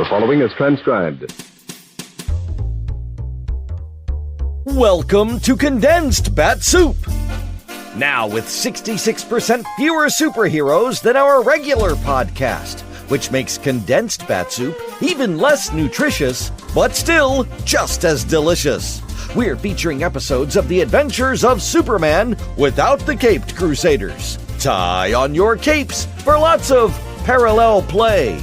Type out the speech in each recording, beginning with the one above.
The following is transcribed. Welcome to Condensed Bat-Supe. Now with 66% fewer superheroes than our regular podcast, which makes Condensed Bat-Supe even less nutritious, but still just as delicious. We're featuring episodes of the adventures of Superman without the caped crusaders. Tie on your capes for lots of parallel play,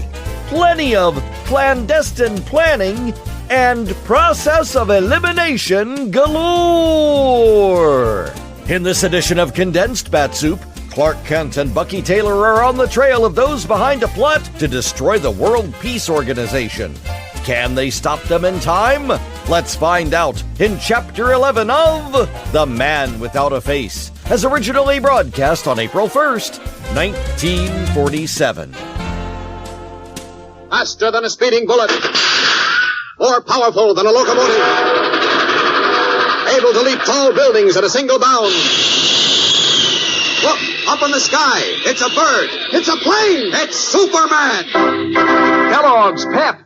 plenty of clandestine planning, and process of elimination galore. In this edition of Condensed Bat-Supe, Clark Kent and Bucky Taylor are on the trail of those behind a plot to destroy the World Peace Organization. Can they stop them in time? Let's find out in Chapter 11 of The Man Without a Face, as originally broadcast on April 1st, 1947. Faster than a speeding bullet. More powerful than a locomotive. Able to leap tall buildings at a single bound. Look, up in the sky. It's a bird. It's a plane. It's Superman. Kellogg's Pep.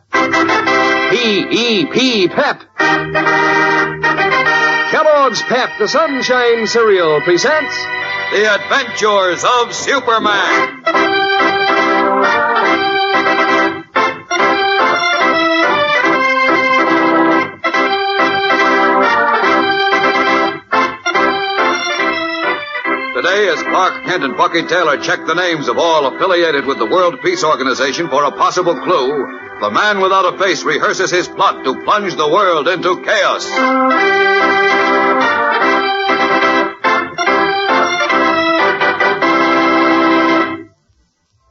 P-E-P, Pep. Kellogg's Pep, the Sunshine Cereal, presents The Adventures of Superman. Today, as Clark Kent and Bucky Taylor check the names of all affiliated with the World Peace Organization for a possible clue, the man without a face rehearses his plot to plunge the world into chaos.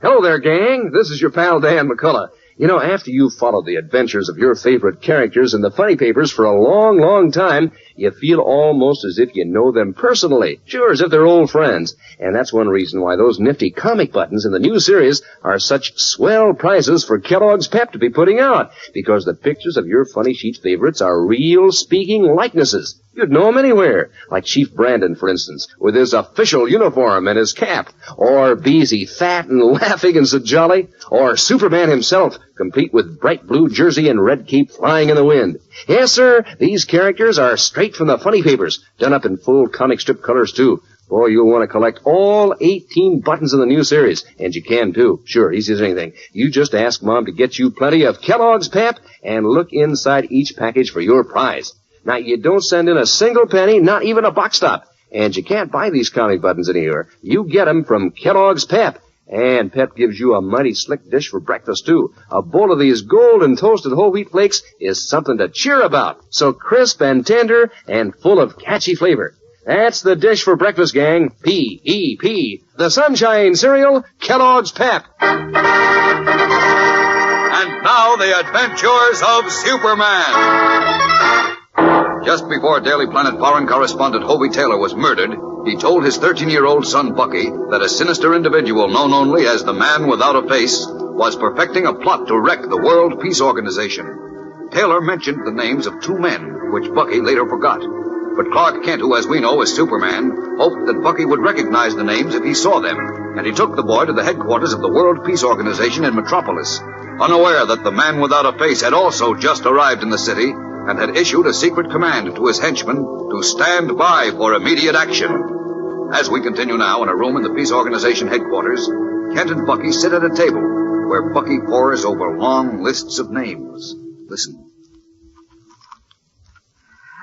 Hello there, gang. This is your pal Dan McCullough. You know, after you've followed the adventures of your favorite characters in the funny papers for a long, long time, you feel almost as if you know them personally. Sure, as if they're old friends. And that's one reason why those nifty comic buttons in the new series are such swell prizes for Kellogg's Pep to be putting out. Because the pictures of your funny sheet favorites are real speaking likenesses. You'd know him anywhere, like Chief Brandon, for instance, with his official uniform and his cap, or Beezy, fat and laughing and so jolly, or Superman himself, complete with bright blue jersey and red cape flying in the wind. Yes, sir, these characters are straight from the funny papers, done up in full comic strip colors, too. Boy, you'll want to collect all 18 buttons in the new series, and you can, too. Sure, easy as anything. You just ask Mom to get you plenty of Kellogg's Pep and look inside each package for your prize. Now, you don't send in a single penny, not even a box top. And you can't buy these comic buttons anywhere. You get them from Kellogg's Pep. And Pep gives you a mighty slick dish for breakfast, too. A bowl of these golden toasted whole wheat flakes is something to cheer about. So crisp and tender and full of catchy flavor. That's the dish for breakfast, gang. P-E-P. The Sunshine Cereal, Kellogg's Pep. And now, the adventures of Superman. Just before Daily Planet foreign correspondent Bucky Taylor was murdered, he told his 13-year-old son Bucky that a sinister individual known only as the Man Without a Face was perfecting a plot to wreck the World Peace Organization. Taylor mentioned the names of two men, which Bucky later forgot. But Clark Kent, who as we know is Superman, hoped that Bucky would recognize the names if he saw them, and he took the boy to the headquarters of the World Peace Organization in Metropolis, unaware that the Man Without a Face had also just arrived in the city and had issued a secret command to his henchmen to stand by for immediate action. As we continue now in a room in the Peace Organization headquarters, Kent and Bucky sit at a table where Bucky pores over long lists of names. Listen.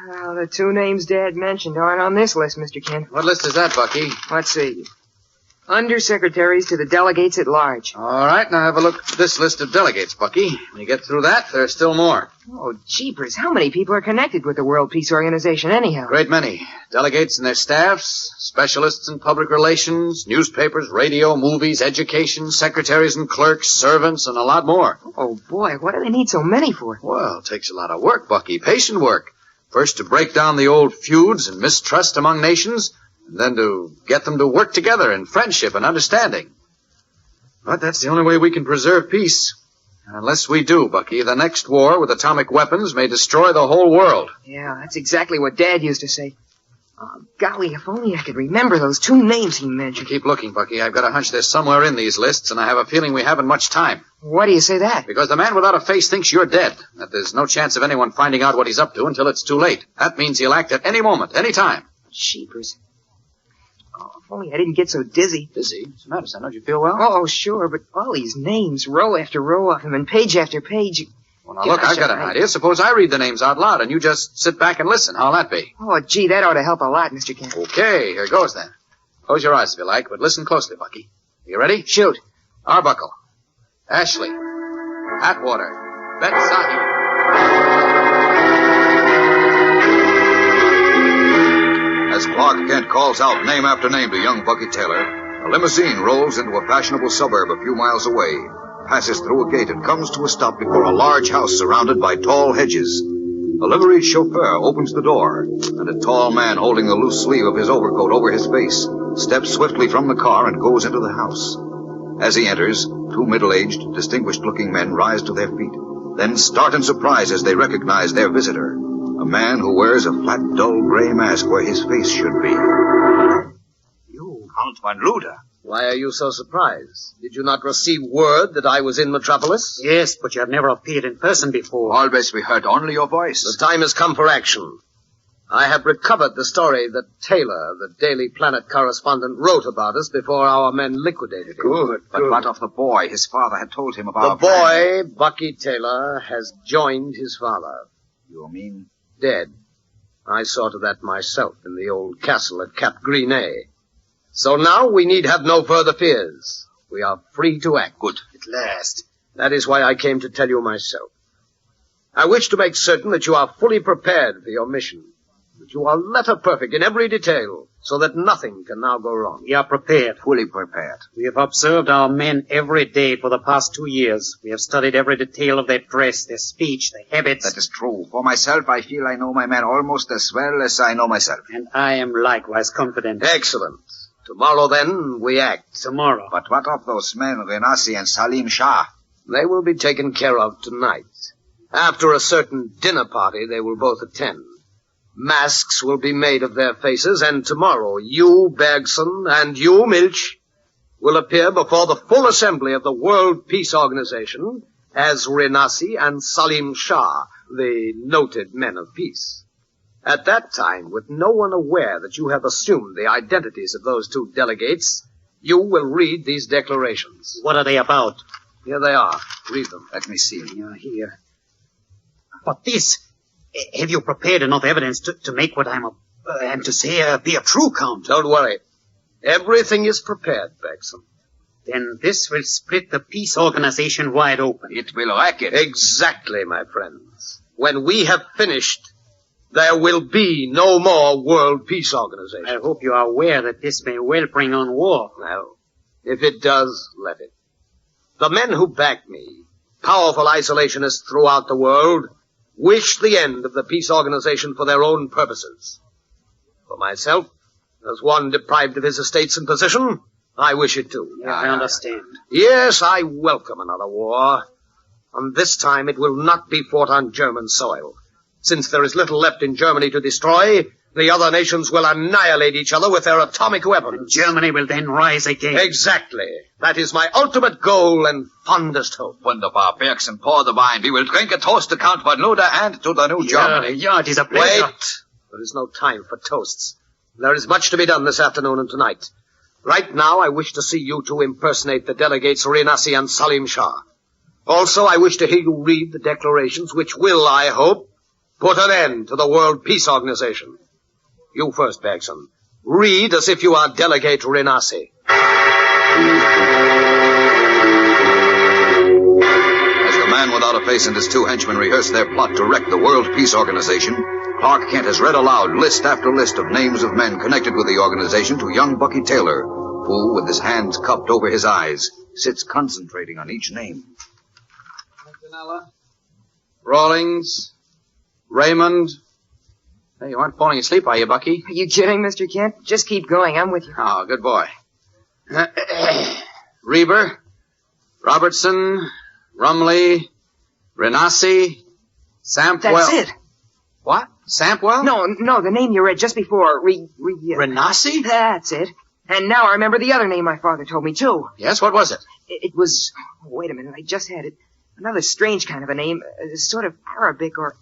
Well, the two names Dad mentioned aren't on this list, Mr. Kent. What list is that, Bucky? Let's see. Undersecretaries to the delegates at large. All right, now have a look at this list of delegates, Bucky. When you get through that, there's still more. Oh, jeepers, how many people are connected with the World Peace Organization anyhow? Great many. Delegates and their staffs, specialists in public relations, newspapers, radio, movies, education, secretaries and clerks, servants, and a lot more. Oh, boy, what do they need so many for? Well, it takes a lot of work, Bucky, patient work. First to break down the old feuds and mistrust among nations, and then to get them to work together in friendship and understanding. But that's the only way we can preserve peace. And unless we do, Bucky, the next war with atomic weapons may destroy the whole world. Yeah, that's exactly what Dad used to say. Oh, golly, if only I could remember those 2 names he mentioned. Keep looking, Bucky. I've got a hunch they're somewhere in these lists, and I have a feeling we haven't much time. Why do you say that? Because the man without a face thinks you're dead, that there's no chance of anyone finding out what he's up to until it's too late. That means he'll act at any moment, any time. Sheepers. Oh, if only I didn't get so dizzy. Dizzy? What's the matter, son? Don't you feel well? Oh, sure, but all these names, row after row of them, and page after page. Well, now, look, I've got an idea. Suppose I read the names out loud, and you just sit back and listen. How'll that be? Oh, gee, that ought to help a lot, Mr. Kent. Okay, here goes then. Close your eyes if you like, but listen closely, Bucky. You ready? Shoot. Arbuckle. Ashley. Atwater. Bet-Supe. As Clark Kent calls out name after name to young Bucky Taylor, a limousine rolls into a fashionable suburb a few miles away, passes through a gate and comes to a stop before a large house surrounded by tall hedges. A liveried chauffeur opens the door, and a tall man holding the loose sleeve of his overcoat over his face steps swiftly from the car and goes into the house. As he enters, 2 middle-aged, distinguished-looking men rise to their feet, then start in surprise as they recognize their visitor, a man who wears a flat, dull gray mask where his face should be. You, Count von Luder. Why are you so surprised? Did you not receive word that I was in Metropolis? Yes, but you have never appeared in person before. Always we heard only your voice. The time has come for action. I have recovered the story that Taylor, the Daily Planet correspondent, wrote about us before our men liquidated him. Good. But what of the boy? His father had told him about... The boy, Bucky Taylor, has joined his father. You mean? Dead. I saw to that myself in the old castle at Cap Grinet. So now we need have no further fears. We are free to act. Good. At last. That is why I came to tell you myself. I wish to make certain that you are fully prepared for your mission. That you are letter perfect in every detail, so that nothing can now go wrong. We are prepared. Fully prepared. We have observed our men every day for the past 2 years. We have studied every detail of their dress, their speech, their habits. That is true. For myself, I feel I know my men almost as well as I know myself. And I am likewise confident. Excellent. Tomorrow, then, we act. Tomorrow. But what of those men, Renassi and Salim Shah? They will be taken care of tonight. After a certain dinner party they will both attend. Masks will be made of their faces, and tomorrow you, Bergson, and you, Milch, will appear before the full assembly of the World Peace Organization as Renassi and Salim Shah, the noted men of peace. At that time, with no one aware that you have assumed the identities of those 2 delegates, you will read these declarations. What are they about? Here they are. Read them. Let me see. Here. But this... Have you prepared enough evidence to make what I am to say be a true count? Don't worry. Everything is prepared, Bergson. Then this will split the peace organization wide open. It will wreck it. Exactly, my friends. When we have finished, there will be no more World Peace Organization. I hope you are aware that this may well bring on war. Well, if it does, let it. The men who back me, powerful isolationists throughout the world, wish the end of the peace organization for their own purposes. For myself, as one deprived of his estates and position, I wish it too. I understand. Yes, I welcome another war. And this time it will not be fought on German soil. Since there is little left in Germany to destroy, the other nations will annihilate each other with their atomic weapons. And Germany will then rise again. Exactly. That is my ultimate goal and fondest hope. Wunderbar. Bergson, pour the wine. We will drink a toast to Count von Luder and to the new Germany. Yeah, it is a pleasure. Wait. There is no time for toasts. There is much to be done this afternoon and tonight. Right now, I wish to see you 2 impersonate the delegates Renassi and Salim Shah. Also, I wish to hear you read the declarations which will, I hope, put an end to the World Peace Organization. You first, Bergson. Read as if you are Delegate Renassi. As the man without a face and his 2 henchmen rehearse their plot to wreck the World Peace Organization, Clark Kent has read aloud list after list of names of men connected with the organization to young Bucky Taylor, who, with his hands cupped over his eyes, sits concentrating on each name. Rawlings. Raymond. Hey, you aren't falling asleep, are you, Bucky? Are you kidding, Mr. Kent? Just keep going. I'm with you. Oh, good boy. Reber. Robertson. Rumley. Renassi. Sampwell. That's it. What? Sampwell? No, the name you read just before. Renassi? That's it. And now I remember the other name my father told me, too. Yes, what was it? It was... Wait a minute, I just had it. Another strange kind of a name. Sort of Arabic or...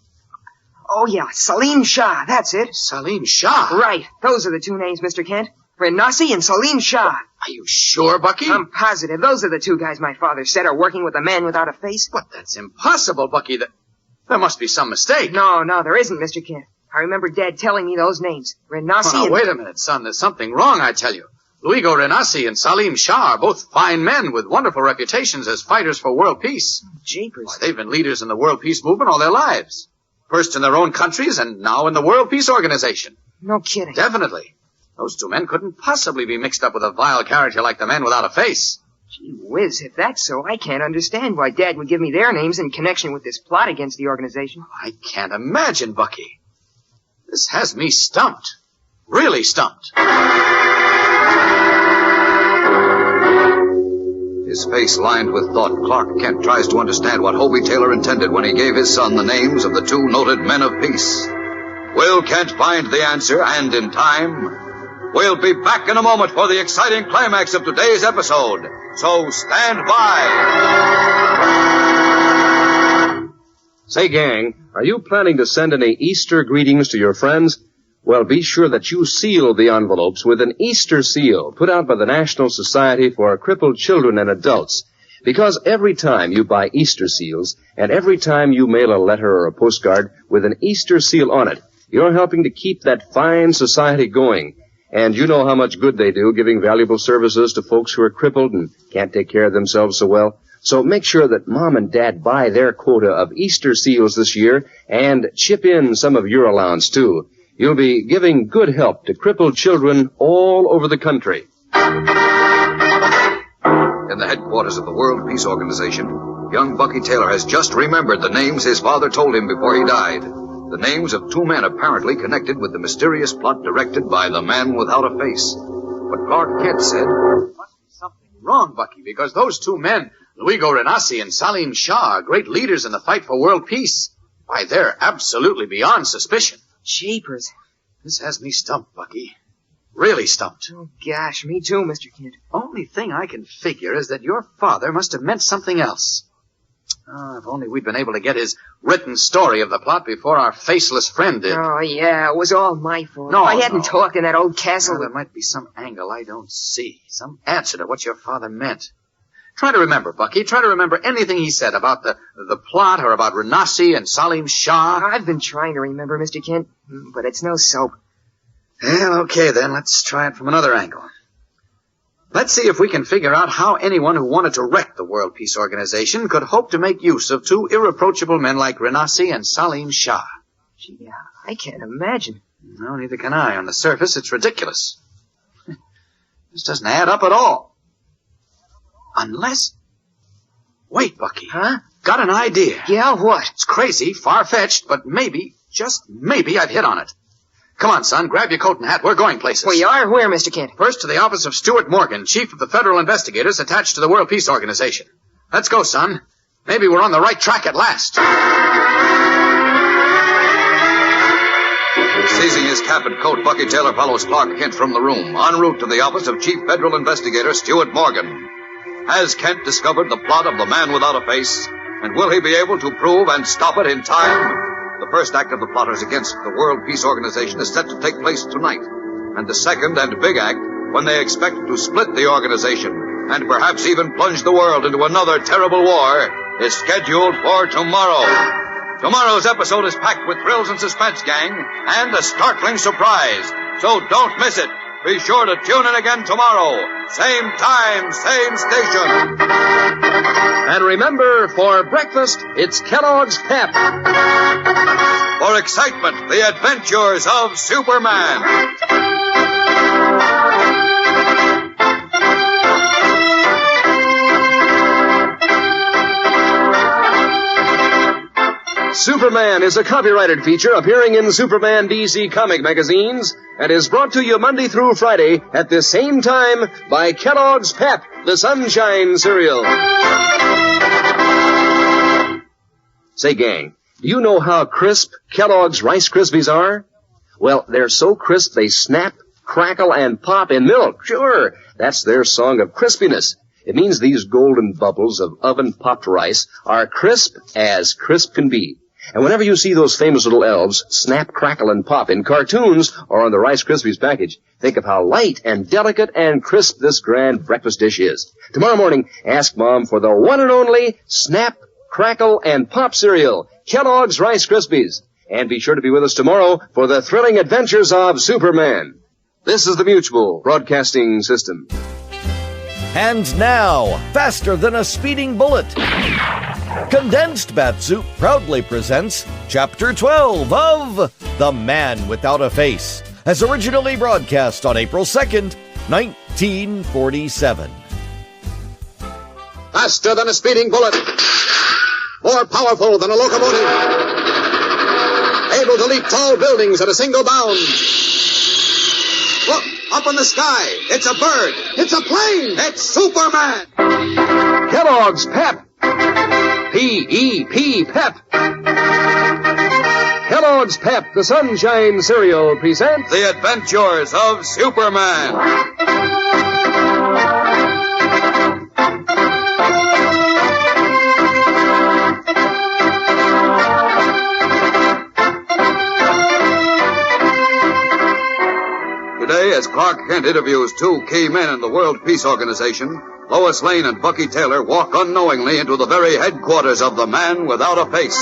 Oh, yeah, Salim Shah, that's it. Salim Shah? Right. Those are the two names, Mr. Kent. Renassi and Salim Shah. Are you sure, Bucky? I'm positive. Those are the two guys my father said are working with a man without a face. But that's impossible, Bucky. There must be some mistake. No, there isn't, Mr. Kent. I remember Dad telling me those names. Renassi and... Wait a minute, son. There's something wrong, I tell you. Luigo Renassi and Salim Shah are both fine men with wonderful reputations as fighters for world peace. Jeepers. Why, they've been leaders in the world peace movement all their lives. First in their own countries and now in the World Peace Organization. No kidding. Definitely. Those two men couldn't possibly be mixed up with a vile character like the man without a face. Gee whiz, if that's so, I can't understand why Dad would give me their names in connection with this plot against the organization. I can't imagine, Bucky. This has me stumped. Really stumped. His face lined with thought, Clark Kent tries to understand what Hobie Taylor intended when he gave his son the names of the two noted men of peace. Will Kent find the answer, and in time? We'll be back in a moment for the exciting climax of today's episode. So stand by. Say, gang, are you planning to send any Easter greetings to your friends? Well, be sure that you seal the envelopes with an Easter seal put out by the National Society for Crippled Children and Adults. Because every time you buy Easter seals, and every time you mail a letter or a postcard with an Easter seal on it, you're helping to keep that fine society going. And you know how much good they do, giving valuable services to folks who are crippled and can't take care of themselves so well. So make sure that Mom and Dad buy their quota of Easter seals this year and chip in some of your allowance, too. You'll be giving good help to crippled children all over the country. In the headquarters of the World Peace Organization, young Bucky Taylor has just remembered the names his father told him before he died. The names of two men apparently connected with the mysterious plot directed by the man without a face. But Clark Kent said, "There must be something wrong, Bucky, because those two men, Luigo Renassi and Salim Shah, are great leaders in the fight for world peace. Why, they're absolutely beyond suspicion." Jeepers. This has me stumped, Bucky. Really stumped. Oh, gosh, me too, Mr. Kent. Only thing I can figure is that your father must have meant something else. Oh, if only we'd been able to get his written story of the plot before our faceless friend did. Oh, yeah, it was all my fault. No, if I hadn't talked in that old castle... Well, there might be some angle I don't see. Some answer to what your father meant. Try to remember, Bucky. Try to remember anything he said about the plot or about Renassi and Salim Shah. I've been trying to remember, Mr. Kent, but it's no soap. Well, okay, then. Let's try it from another angle. Let's see if we can figure out how anyone who wanted to wreck the World Peace Organization could hope to make use of two irreproachable men like Renassi and Salim Shah. Gee, I can't imagine. No, neither can I. On the surface, it's ridiculous. This doesn't add up at all. Unless... Wait, Bucky. Huh? Got an idea. Yeah, what? It's crazy, far-fetched, but maybe, just maybe, I've hit on it. Come on, son, grab your coat and hat. We're going places. We are? Where, Mr. Kent? First to the office of Stuart Morgan, chief of the federal investigators attached to the World Peace Organization. Let's go, son. Maybe we're on the right track at last. Seizing his cap and coat, Bucky Taylor follows Clark Kent from the room, en route to the office of Chief Federal Investigator Stuart Morgan. Has Kent discovered the plot of the man without a face? And will he be able to prove and stop it in time? The first act of the plotters against the World Peace Organization is set to take place tonight. And the second and big act, when they expect to split the organization and perhaps even plunge the world into another terrible war, is scheduled for tomorrow. Tomorrow's episode is packed with thrills and suspense, gang, and a startling surprise. So don't miss it. Be sure to tune in again tomorrow. Same time, same station. And remember, for breakfast, it's Kellogg's Pep. For excitement, the adventures of Superman. Superman is a copyrighted feature appearing in Superman DC comic magazines and is brought to you Monday through Friday at the same time by Kellogg's Pep, the Sunshine Cereal. Say, gang, Do you know how crisp Kellogg's Rice Krispies are? Well, they're so crisp they snap, crackle, and pop in milk. Sure, that's their song of crispiness. It means these golden bubbles of oven-popped rice are crisp as crisp can be. And whenever you see those famous little elves snap, crackle, and pop in cartoons or on the Rice Krispies package, think of how light and delicate and crisp this grand breakfast dish is. Tomorrow morning, ask Mom for the one and only Snap, Crackle, and Pop cereal, Kellogg's Rice Krispies. And be sure to be with us tomorrow for the thrilling adventures of Superman. This is the Mutual Broadcasting System. And now, faster than a speeding bullet, Condensed Bat-Supe proudly presents Chapter 12 of The Man Without a Face, as originally broadcast on April 2nd, 1947. Faster than a speeding bullet. More powerful than a locomotive. Able to leap tall buildings at a single bound. Look, up in the sky. It's a bird. It's a plane. It's Superman. Kellogg's Pep. P-E-P, Pep. Kellogg's Pep, the Sunshine Cereal, presents The Adventures of Superman. Today, as Clark Kent interviews two key men in the World Peace Organization, Lois Lane and Bucky Taylor walk unknowingly into the very headquarters of the Man Without a Face.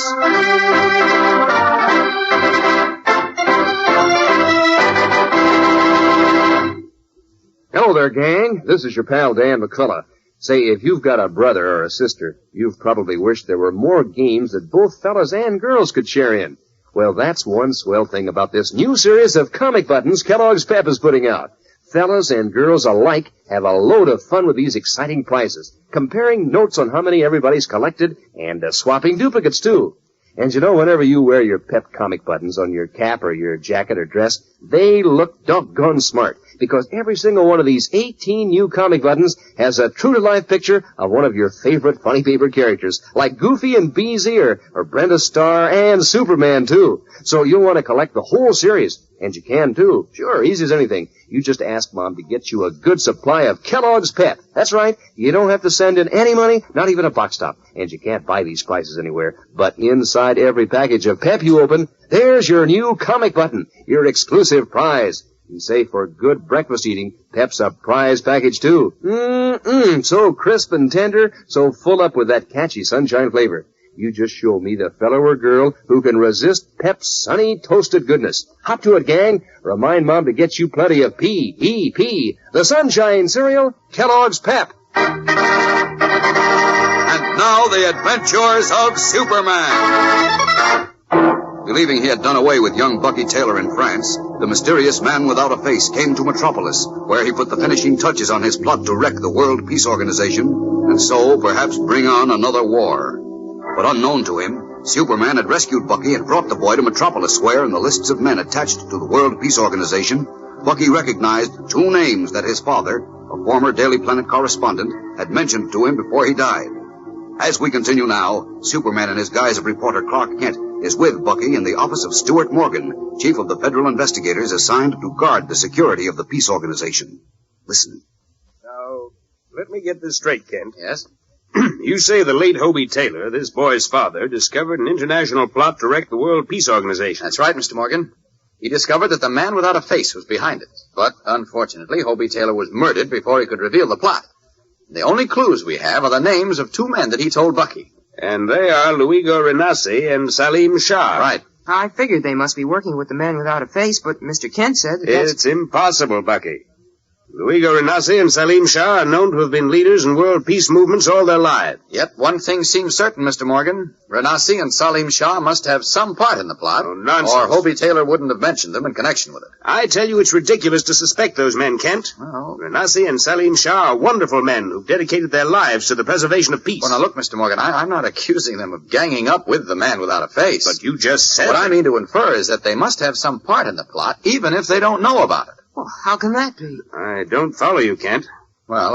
Hello there, gang. This is your pal Dan McCullough. Say, if you've got a brother or a sister, you've probably wished there were more games that both fellas and girls could share in. Well, that's one swell thing about this new series of comic buttons Kellogg's Pep is putting out. Fellas and girls alike have a load of fun with these exciting prizes, comparing notes on how many everybody's collected, and swapping duplicates, too. And you know, whenever you wear your Pep comic buttons on your cap or your jacket or dress, they look doggone smart, because every single one of these 18 new comic buttons has a true-to-life picture of one of your favorite funny paper characters, like Goofy and Beezy or Brenda Starr and Superman, too. So you'll want to collect the whole series, and you can, too. Sure, easy as anything. You just ask Mom to get you a good supply of Kellogg's Pep. That's right. You don't have to send in any money, not even a box top. And you can't buy these prices anywhere. But inside every package of Pep you open, there's your new comic button, your exclusive prize. And say, for good breakfast eating, Pep's a prize package, too. So crisp and tender, so full up with that catchy sunshine flavor. You just show me the fellow or girl who can resist Pep's sunny, toasted goodness. Hop to it, gang. Remind Mom to get you plenty of P-E-P, the Sunshine Cereal, Kellogg's Pep. And now, the adventures of Superman. Believing he had done away with young Bucky Taylor in France, the mysterious Man Without a Face came to Metropolis, where he put the finishing touches on his plot to wreck the World Peace Organization, and so perhaps bring on another war. But unknown to him, Superman had rescued Bucky and brought the boy to Metropolis, where, in the lists of men attached to the World Peace Organization, Bucky recognized two names that his father, a former Daily Planet correspondent, had mentioned to him before he died. As we continue now, Superman, in his guise of reporter Clark Kent, is with Bucky in the office of Stuart Morgan, chief of the federal investigators assigned to guard the security of the peace organization. Listen. Now, let me get this straight, Kent. Yes? You say the late Hobie Taylor, this boy's father, discovered an international plot to wreck the World Peace Organization. That's right, Mr. Morgan. He discovered that the Man Without a Face was behind it. But, unfortunately, Hobie Taylor was murdered before he could reveal the plot. The only clues we have are the names of two men that he told Bucky. And they are Luigo Renassi and Salim Shah. Right. I figured they must be working with the Man Without a Face, but Mr. Kent said that's... It's impossible, Bucky. Luigo Renassi and Salim Shah are known to have been leaders in world peace movements all their lives. Yet one thing seems certain, Mr. Morgan. Renassi and Salim Shah must have some part in the plot. Oh, nonsense. Or Hobie Taylor wouldn't have mentioned them in connection with it. I tell you, it's ridiculous to suspect those men, Kent. Well, Renassi and Salim Shah are wonderful men who've dedicated their lives to the preservation of peace. Well, now look, Mr. Morgan, I'm not accusing them of ganging up with the Man Without a Face. But you just said What I mean to infer is that they must have some part in the plot, even if they don't know about it. Well, how can that be? I don't follow you, Kent. Well,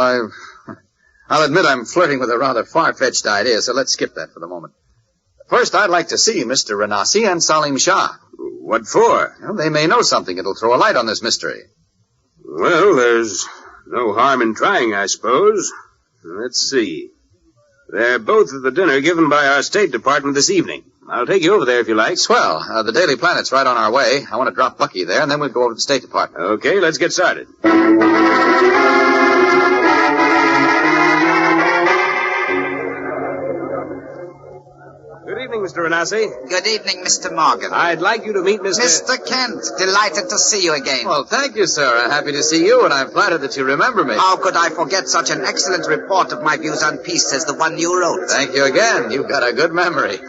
I'll admit I'm flirting with a rather far-fetched idea, so let's skip that for the moment. First, I'd like to see Mr. Renassi and Salim Shah. What for? Well, they may know something. It'll throw a light on this mystery. Well, there's no harm in trying, I suppose. Let's see. They're both at the dinner given by our State Department this evening. I'll take you over there if you like. Swell. The Daily Planet's right on our way. I want to drop Bucky there, and then we'll go over to the State Department. Okay, let's get started. Good evening, Mr. Renassi. Good evening, Mr. Morgan. I'd like you to meet Mr. Kent, delighted to see you again. Well, thank you, sir. I'm happy to see you, and I'm flattered that you remember me. How could I forget such an excellent report of my views on peace as the one you wrote? Thank you again. You've got a good memory.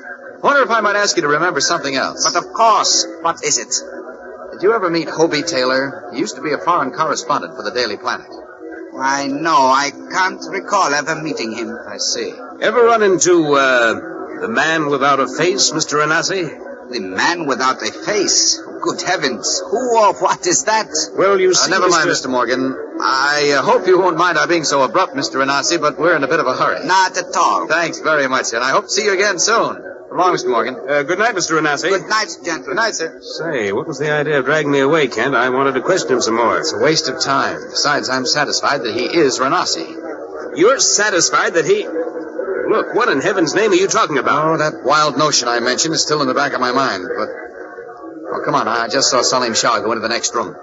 Wonder if I might ask you to remember something else. But of course. What is it? Did you ever meet Hobie Taylor? He used to be a foreign correspondent for the Daily Planet. Why, no, I can't recall ever meeting him. I see. Ever run into, the man without a face, Mr. Renassi? The man without a face? Good heavens. Who or what is that? Well, you see, never mind, Mr. Morgan. I hope you won't mind our being so abrupt, Mr. Renassi, but we're in a bit of a hurry. Not at all. Thanks very much, and I hope to see you again soon. Come along, Mr. Morgan. Good night, Mr. Renassi. Good night, gentlemen. Good night, sir. Say, what was the idea of dragging me away, Kent? I wanted to question him some more. It's a waste of time. Besides, I'm satisfied that he is Renassi. You're satisfied that he... Look, what in heaven's name are you talking about? Oh, that wild notion I mentioned is still in the back of my mind, but... Oh, come on, I just saw Salim Shah go into the next room.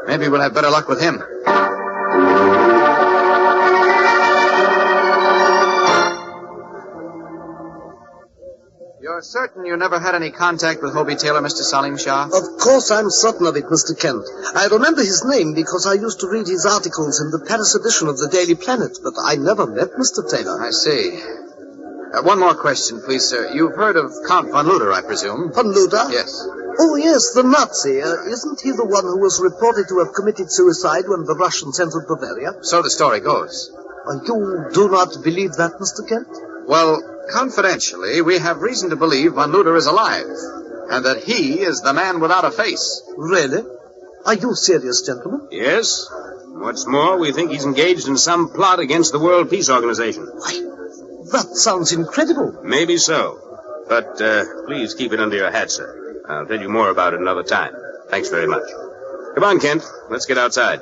Maybe we'll have better luck with him. You're certain you never had any contact with Hobie Taylor, Mr. Salim Shah? Of course I'm certain of it, Mr. Kent. I remember his name because I used to read his articles in the Paris edition of the Daily Planet, but I never met Mr. Taylor. I see. One more question, please, sir. You've heard of Count von Luder, I presume? Von Luder? Yes. Oh, yes, the Nazi. Isn't he the one who was reported to have committed suicide when the Russians entered Bavaria? So the story goes. You do not believe that, Mr. Kent? Well, confidentially, we have reason to believe von Luder is alive, and that he is the man without a face. Really? Are you serious, gentlemen? Yes. What's more, we think he's engaged in some plot against the World Peace Organization. Why, that sounds incredible. Maybe so. But, please keep it under your hat, sir. I'll tell you more about it another time. Thanks very much. Come on, Kent. Let's get outside.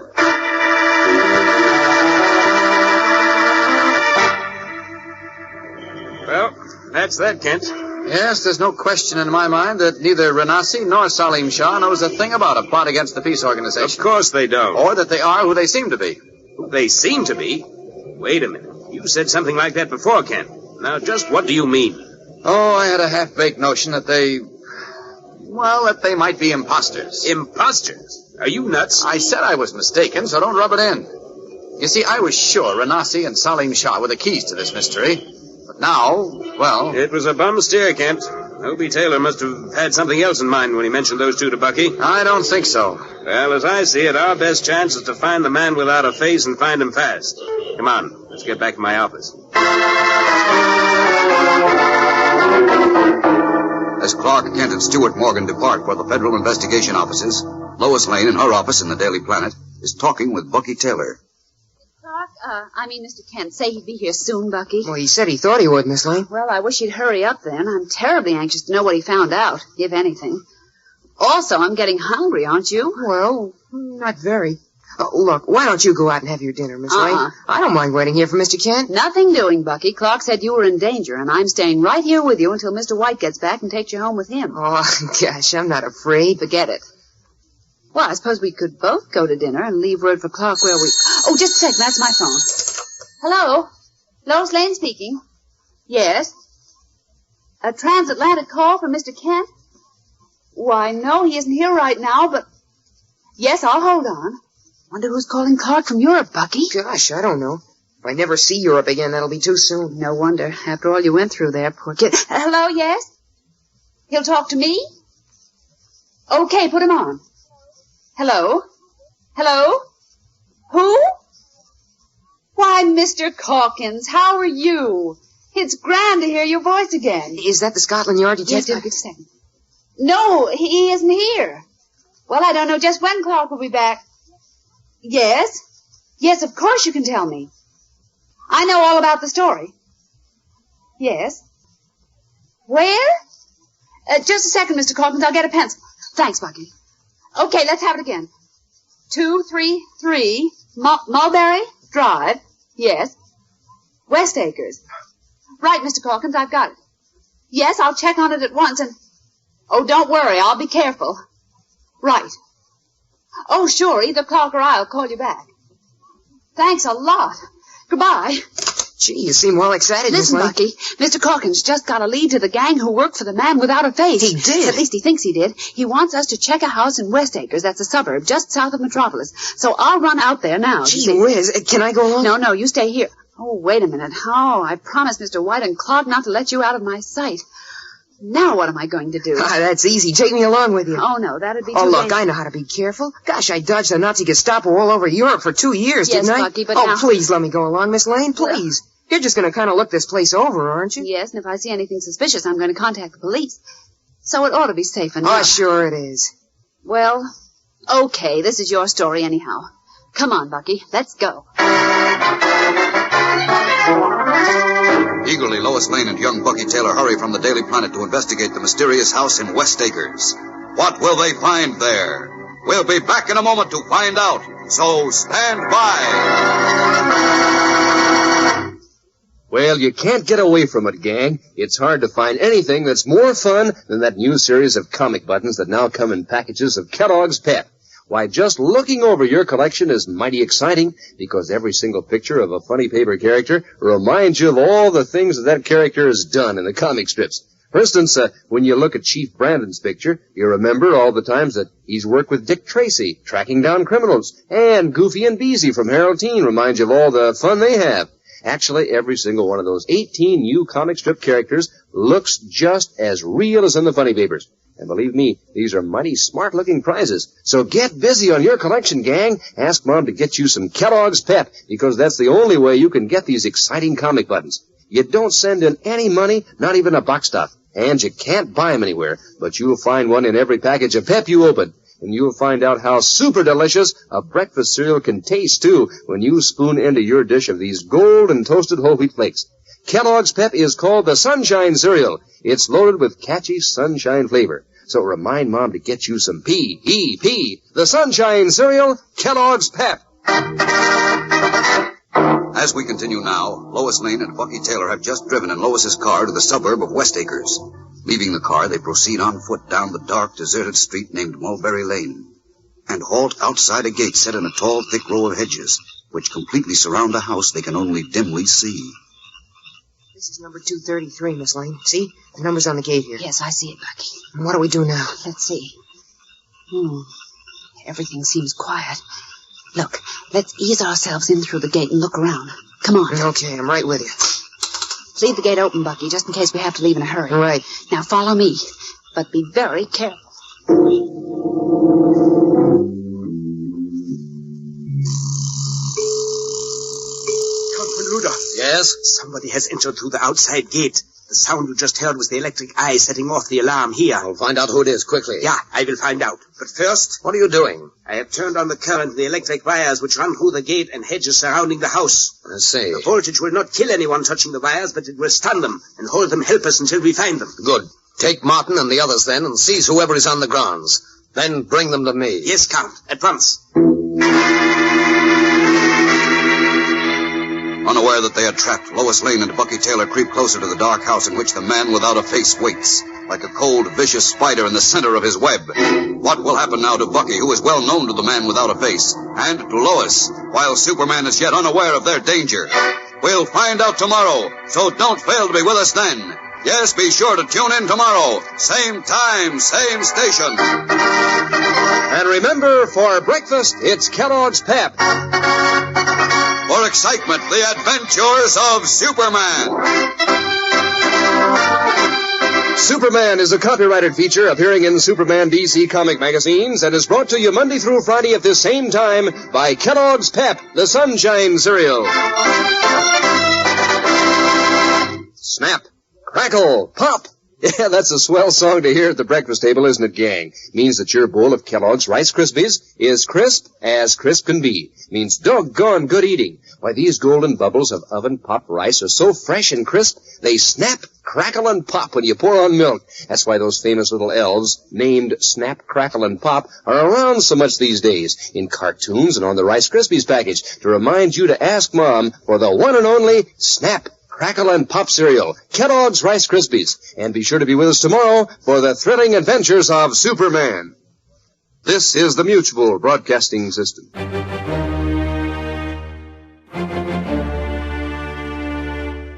Well, that's that, Kent. Yes, there's no question in my mind that neither Renassi nor Salim Shah knows a thing about a plot against the peace organization. Of course they don't. Or that they are who they seem to be. Who they seem to be? Wait a minute. You said something like that before, Kent. Now, just what do you mean? Oh, I had a half-baked notion that they might be imposters. Imposters? Are you nuts? I said I was mistaken, so don't rub it in. You see, I was sure Renassi and Salim Shah were the keys to this mystery. But now, well... It was a bum steer, Kent. Hobie Taylor must have had something else in mind when he mentioned those two to Bucky. I don't think so. Well, as I see it, our best chance is to find the man without a face and find him fast. Come on, let's get back to my office. As Clark, Kent, and Stuart Morgan depart for the Federal Investigation Offices, Lois Lane, in her office in the Daily Planet, is talking with Bucky Taylor. Mr. Kent, say he'd be here soon, Bucky. Well, he said he thought he would, Miss Lane. Well, I wish he'd hurry up then. I'm terribly anxious to know what he found out, if anything. Also, I'm getting hungry, aren't you? Well, not very. Look, why don't you go out and have your dinner, Miss Lane? I don't mind waiting here for Mr. Kent. Nothing doing, Bucky. Clark said you were in danger, and I'm staying right here with you until Mr. White gets back and takes you home with him. Oh, gosh, I'm not afraid. Forget it. Well, I suppose we could both go to dinner and leave word for Clark where we... Oh, just a second. That's my phone. Hello? Lois Lane speaking. Yes? A transatlantic call from Mr. Kent? Why, no, he isn't here right now, but... Yes, I'll hold on. Wonder who's calling Clark from Europe, Bucky? Gosh, I don't know. If I never see Europe again, that'll be too soon. No wonder. After all you went through there, poor kid. Hello, yes? He'll talk to me? Okay, put him on. Hello? Hello? Who? Why, Mr. Calkins, how are you? It's grand to hear your voice again. Is that the Scotland Yard detective? Yes, just a second. No, he isn't here. Well, I don't know just when Clark will be back. Yes? Yes, of course you can tell me. I know all about the story. Yes? Where? Just a second, Mr. Calkins. I'll get a pencil. Thanks, Bucky. Okay, let's have it again. 233 Mulberry Drive. Yes. West Acres. Right, Mr. Calkins, I've got it. Yes, I'll check on it at once and... Oh, don't worry, I'll be careful. Right. Oh, sure, either Clark or I'll call you back. Thanks a lot. Goodbye. Gee, you seem well excited, Listen, Miss Lane. Bucky, Mr. Calkins just got a lead to the gang who worked for the man without a face. He did? At least he thinks he did. He wants us to check a house in West Acres. That's a suburb just south of Metropolis. So I'll run out there now. Gee whiz, can I go along? No, you stay here. Oh, wait a minute. Oh, I promised Mr. White and Clark not to let you out of my sight. Now what am I going to do? That's easy. Take me along with you. Oh, no, that'd be too look, dangerous. I know how to be careful. Gosh, I dodged the Nazi Gestapo all over Europe for 2 years, Yes, didn't I? Bucky, but Oh, now... please let me go along, Miss Lane, please. You're just going to kind of look this place over, aren't you? Yes, and if I see anything suspicious, I'm going to contact the police. So it ought to be safe enough. Oh, sure it is. Well, okay, this is your story anyhow. Come on, Bucky, let's go. Eagerly, Lois Lane and young Bucky Taylor hurry from the Daily Planet to investigate the mysterious house in West Acres. What will they find there? We'll be back in a moment to find out, so stand by. Well, you can't get away from it, gang. It's hard to find anything that's more fun than that new series of comic buttons that now come in packages of Kellogg's Pep. Why, just looking over your collection is mighty exciting because every single picture of a funny paper character reminds you of all the things that character has done in the comic strips. For instance, when you look at Chief Brandon's picture, you remember all the times that he's worked with Dick Tracy, tracking down criminals, and Goofy and Beezy from Harold Teen reminds you of all the fun they have. Actually, every single one of those 18 new comic strip characters looks just as real as in the funny papers. And believe me, these are mighty smart-looking prizes. So get busy on your collection, gang. Ask Mom to get you some Kellogg's Pep, because that's the only way you can get these exciting comic buttons. You don't send in any money, not even a box stuff, and you can't buy them anywhere, but you'll find one in every package of Pep you open. And you'll find out how super delicious a breakfast cereal can taste, too, when you spoon into your dish of these golden toasted whole wheat flakes. Kellogg's Pep is called the Sunshine Cereal. It's loaded with catchy sunshine flavor. So remind Mom to get you some P-E-P, the Sunshine Cereal, Kellogg's Pep. As we continue now, Lois Lane and Bucky Taylor have just driven in Lois's car to the suburb of West Acres. Leaving the car, they proceed on foot down the dark, deserted street named Mulberry Lane and halt outside a gate set in a tall, thick row of hedges, which completely surround a house they can only dimly see. This is number 233, Miss Lane. See? The number's on the gate here. Yes, I see it, Bucky. And what do we do now? Let's see. Everything seems quiet. Look, let's ease ourselves in through the gate and look around. Come on. Okay, I'm right with you. Leave the gate open, Bucky, just in case we have to leave in a hurry. Right. Now follow me, but be very careful. Count von Rudolph. Yes? Somebody has entered through the outside gate. The sound you just heard was the electric eye setting off the alarm here. I'll find out who it is quickly. Yeah, I will find out. But first... What are you doing? I have turned on the current of the electric wires which run through the gate and hedges surrounding the house. I see. The voltage will not kill anyone touching the wires, but it will stun them and hold them helpless until we find them. Good. Take Martin and the others then and seize whoever is on the grounds. Then bring them to me. Yes, Count. At once. Unaware that they are trapped, Lois Lane and Bucky Taylor creep closer to the dark house in which the man without a face waits, like a cold, vicious spider in the center of his web. What will happen now to Bucky, who is well known to the man without a face, and to Lois, while Superman is yet unaware of their danger? We'll find out tomorrow, so don't fail to be with us then. Yes, be sure to tune in tomorrow. Same time, same station. And remember, for breakfast, it's Kellogg's Pep. For excitement, the adventures of Superman. Superman is a copyrighted feature appearing in Superman DC comic magazines and is brought to you Monday through Friday at this same time by Kellogg's Pep, the Sunshine Cereal. Snap, crackle, pop. Yeah, that's a swell song to hear at the breakfast table, isn't it, gang? Means that your bowl of Kellogg's Rice Krispies is crisp as crisp can be. Means doggone good eating. Why, these golden bubbles of oven-popped rice are so fresh and crisp, they snap, crackle, and pop when you pour on milk. That's why those famous little elves, named Snap, Crackle, and Pop, are around so much these days, in cartoons and on the Rice Krispies package, to remind you to ask Mom for the one and only Snap, Crackle, and Pop cereal, Kellogg's Rice Krispies. And be sure to be with us tomorrow for the thrilling adventures of Superman. This is the Mutual Broadcasting System.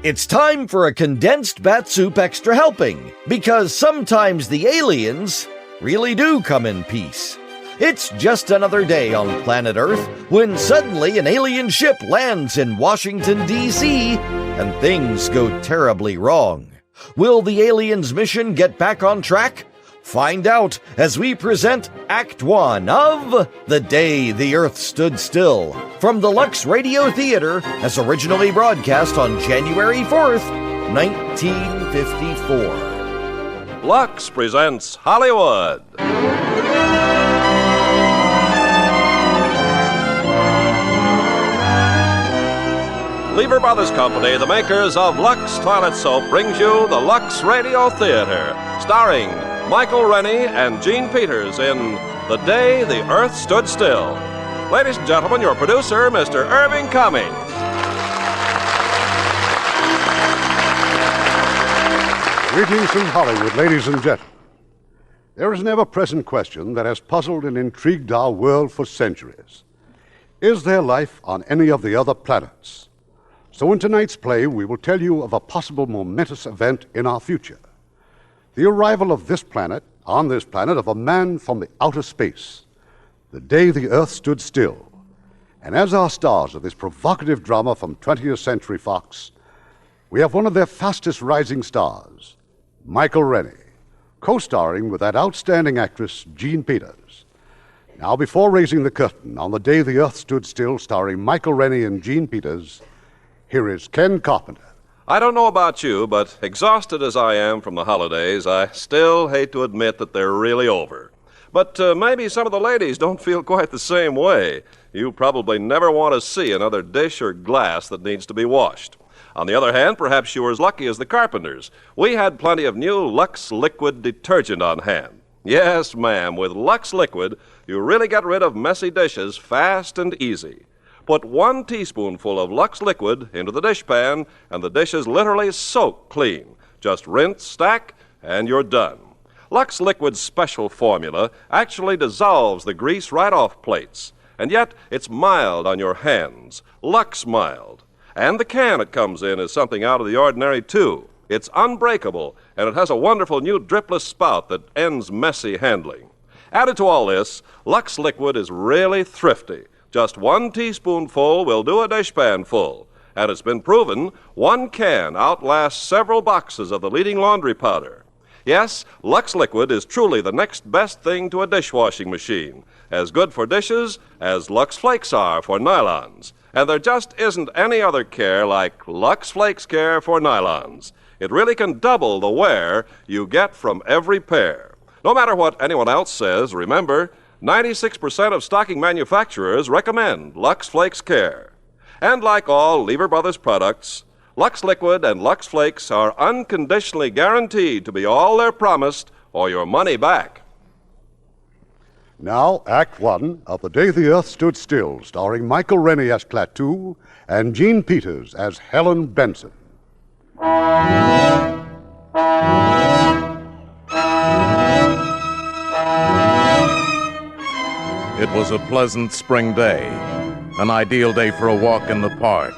It's time for a Condensed Bat-Supe Extra Helping, because sometimes the aliens really do come in peace. It's just another day on planet Earth when suddenly an alien ship lands in Washington, D.C., and things go terribly wrong. Will the aliens' mission get back on track? Find out as we present Act 1 of The Day the Earth Stood Still, from the Lux Radio Theater, as originally broadcast on January 4th, 1954. Lux presents Hollywood. Lever Brothers Company, the makers of Lux Toilet Soap, brings you the Lux Radio Theater, starring Michael Rennie and Gene Peters in The Day the Earth Stood Still. Ladies and gentlemen, your producer, Mr. Irving Cummings. Greetings from Hollywood, ladies and gentlemen. There is an ever-present question that has puzzled and intrigued our world for centuries. Is there life on any of the other planets? So in tonight's play, we will tell you of a possible momentous event in our future. The arrival of on this planet, of a man from the outer space. The day the Earth stood still. And as our stars of this provocative drama from 20th Century Fox, we have one of their fastest rising stars, Michael Rennie, co-starring with that outstanding actress, Gene Peters. Now, before raising the curtain on The Day the Earth Stood Still, starring Michael Rennie and Gene Peters, here is Ken Carpenter. I don't know about you, but exhausted as I am from the holidays, I still hate to admit that they're really over. But maybe some of the ladies don't feel quite the same way. You probably never want to see another dish or glass that needs to be washed. On the other hand, perhaps you were as lucky as the Carpenters. We had plenty of new Lux Liquid detergent on hand. Yes, ma'am, with Lux Liquid, you really get rid of messy dishes fast and easy. Put 1 teaspoonful of Lux Liquid into the dishpan, and the dishes literally soak clean. Just rinse, stack, and you're done. Lux Liquid's special formula actually dissolves the grease right off plates, and yet it's mild on your hands, Lux Mild. And the can it comes in is something out of the ordinary, too. It's unbreakable, and it has a wonderful new dripless spout that ends messy handling. Added to all this, Lux Liquid is really thrifty. Just 1 teaspoonful will do a dishpan full. And it's been proven 1 can outlasts several boxes of the leading laundry powder. Yes, Lux Liquid is truly the next best thing to a dishwashing machine. As good for dishes as Lux Flakes are for nylons. And there just isn't any other care like Lux Flakes care for nylons. It really can double the wear you get from every pair. No matter what anyone else says, remember, 96% of stocking manufacturers recommend Lux Flakes Care. And like all Lever Brothers products, Lux Liquid and Lux Flakes are unconditionally guaranteed to be all they're promised or your money back. Now, Act 1 of The Day the Earth Stood Still, starring Michael Rennie as Klaatu and Gene Peters as Helen Benson. It was a pleasant spring day, an ideal day for a walk in the park,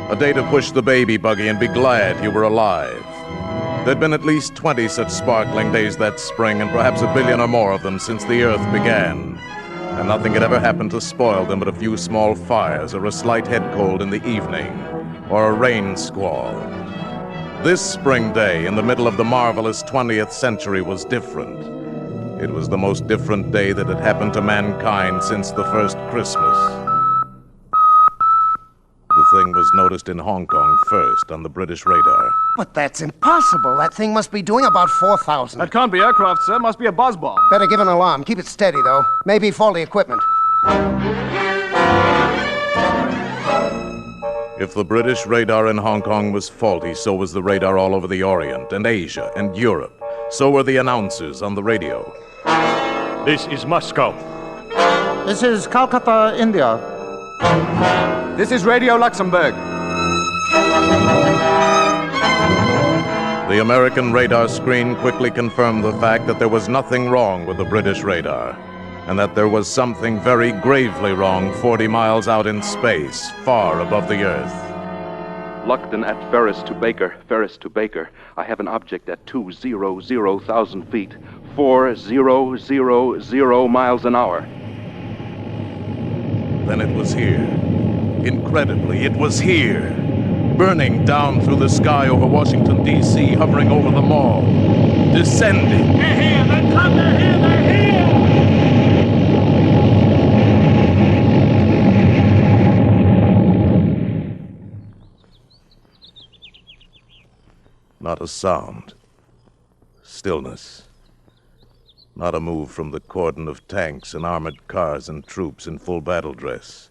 a day to push the baby buggy and be glad you were alive. There'd been at least 20 such sparkling days that spring, and perhaps 1 billion or more of them since the Earth began. And nothing had ever happened to spoil them but a few small fires, or a slight head cold in the evening, or a rain squall. This spring day, in the middle of the marvelous 20th century, was different. It was the most different day that had happened to mankind since the first Christmas. The thing was noticed in Hong Kong first on the British radar. But that's impossible. That thing must be doing about 4,000. That can't be aircraft, sir. Must be a buzz bomb. Better give an alarm. Keep it steady, though. Maybe faulty equipment. If the British radar in Hong Kong was faulty, so was the radar all over the Orient and Asia and Europe. So were the announcers on the radio. This is Moscow. This is Calcutta, India. This is Radio Luxembourg. The American radar screen quickly confirmed the fact that there was nothing wrong with the British radar, and that there was something very gravely wrong 40 miles out in space, far above the Earth. Luckton at Ferris to Baker. I have an object at 200,000 feet, 4000 miles an hour. Then it was here. Incredibly, it was here. Burning down through the sky over Washington, D.C., hovering over the mall. Descending. They're here! They're come! They're here! They're here! Not a sound. Stillness. Not a move from the cordon of tanks and armored cars and troops in full battle dress.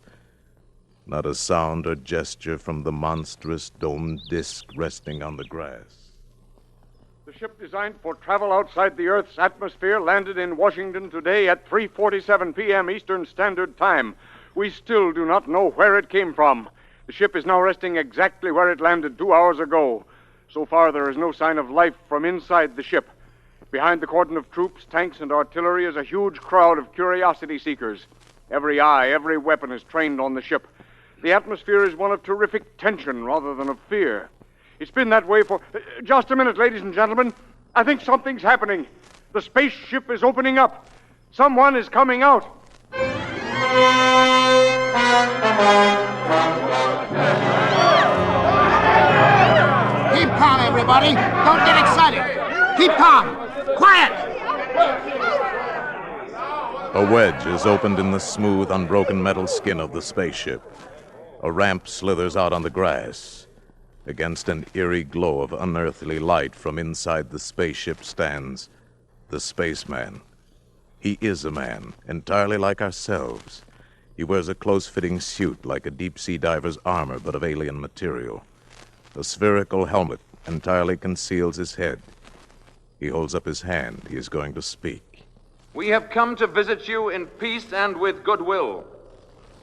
Not a sound or gesture from the monstrous domed disk resting on the grass. The ship designed for travel outside the Earth's atmosphere landed in Washington today at 3:47 p.m. Eastern Standard Time. We still do not know where it came from. The ship is now resting exactly where it landed 2 hours ago. So far, there is no sign of life from inside the ship. Behind the cordon of troops, tanks, and artillery is a huge crowd of curiosity seekers. Every eye, every weapon is trained on the ship. The atmosphere is one of terrific tension rather than of fear. It's been that way for... Just a minute, ladies and gentlemen. I think something's happening. The spaceship is opening up. Someone is coming out. Keep calm, everybody. Don't get excited. Keep calm. Quiet! A wedge is opened in the smooth, unbroken metal skin of the spaceship. A ramp slithers out on the grass. Against an eerie glow of unearthly light from inside the spaceship stands the spaceman. He is a man, entirely like ourselves. He wears a close-fitting suit like a deep-sea diver's armor, but of alien material. A spherical helmet entirely conceals his head. He holds up his hand. He is going to speak. We have come to visit you in peace and with goodwill.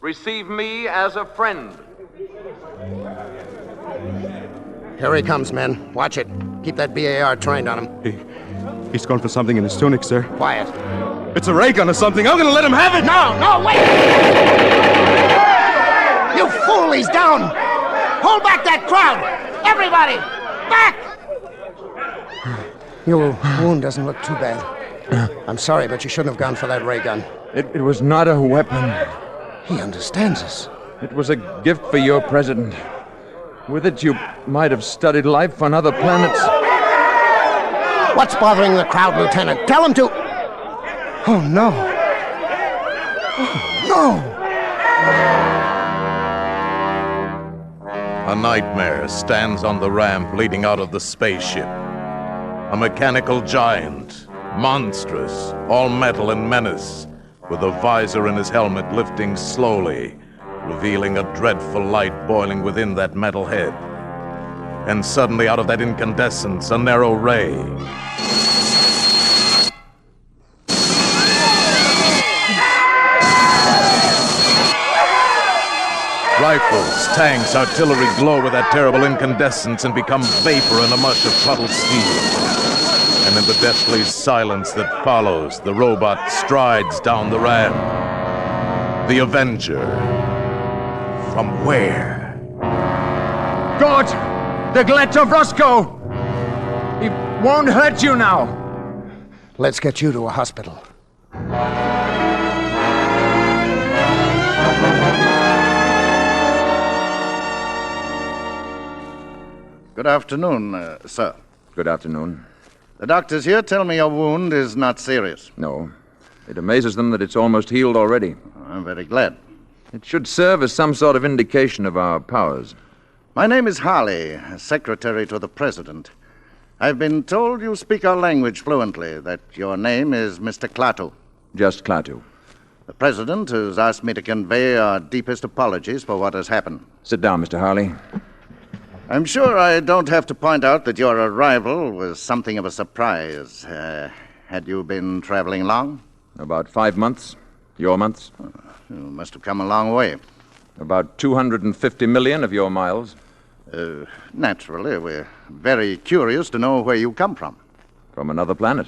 Receive me as a friend. Here he comes, men. Watch it. Keep that BAR trained on him. He's gone for something in his tunic, sir. Quiet. It's a ray gun or something. I'm gonna let him have it! No, wait! You fool, he's down! Hold back that crowd! Everybody! Back! Your wound doesn't look too bad. I'm sorry, but you shouldn't have gone for that ray gun. It was not a weapon. He understands us. It was a gift for your president. With it, you might have studied life on other planets. What's bothering the crowd, Lieutenant? Tell him to... Oh, no. Oh, no! A nightmare stands on the ramp leading out of the spaceship. A mechanical giant, monstrous, all metal and menace, with a visor in his helmet lifting slowly, revealing a dreadful light boiling within that metal head. And suddenly, out of that incandescence, a narrow ray. Rifles, tanks, artillery glow with that terrible incandescence and become vapor in a mush of puddled steel. And in the deathly silence that follows, the robot strides down the ramp. The Avenger. From where? God! The glitch of Roscoe! He won't hurt you now. Let's get you to a hospital. Good afternoon, sir. Good afternoon. The doctors here tell me your wound is not serious. No. It amazes them that it's almost healed already. I'm very glad. It should serve as some sort of indication of our powers. My name is Harley, secretary to the president. I've been told you speak our language fluently, that your name is Mr. Klaatu. Just Klaatu. The president has asked me to convey our deepest apologies for what has happened. Sit down, Mr. Harley. I'm sure I don't have to point out that your arrival was something of a surprise. Had you been traveling long? About 5 months. Your months? You must have come a long way. About 250 million of your miles. Naturally, we're very curious to know where you come from. From another planet.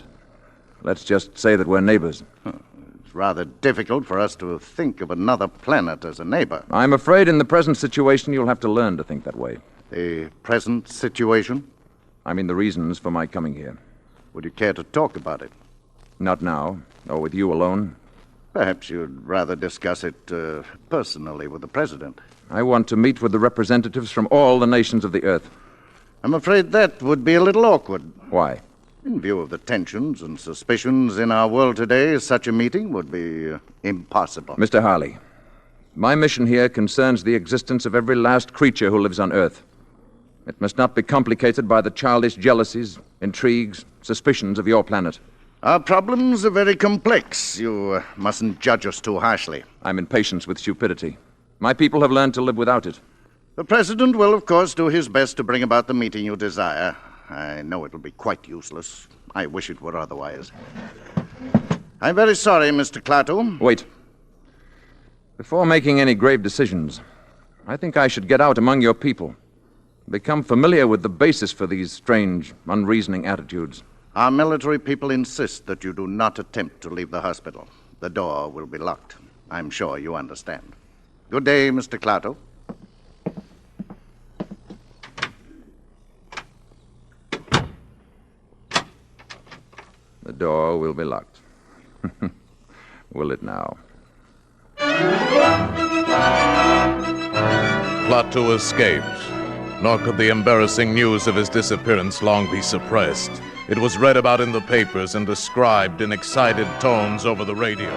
Let's just say that we're neighbors. It's rather difficult for us to think of another planet as a neighbor. I'm afraid in the present situation you'll have to learn to think that way. The present situation? I mean the reasons for my coming here. Would you care to talk about it? Not now, or with you alone. Perhaps you'd rather discuss it personally with the president. I want to meet with the representatives from all the nations of the Earth. I'm afraid that would be a little awkward. Why? In view of the tensions and suspicions in our world today, such a meeting would be impossible. Mr. Harley, my mission here concerns the existence of every last creature who lives on Earth. It must not be complicated by the childish jealousies, intrigues, suspicions of your planet. Our problems are very complex. You mustn't judge us too harshly. I'm impatient with stupidity. My people have learned to live without it. The president will, of course, do his best to bring about the meeting you desire. I know it'll be quite useless. I wish it were otherwise. I'm very sorry, Mr. Klaatu. Wait. Before making any grave decisions, I think I should get out among your people. Become familiar with the basis for these strange, unreasoning attitudes. Our military people insist that you do not attempt to leave the hospital. The door will be locked. I'm sure you understand. Good day, Mr. Klaatu. The door will be locked. Will it now? Klaatu escaped, nor could the embarrassing news of his disappearance long be suppressed. It was read about in the papers and described in excited tones over the radio.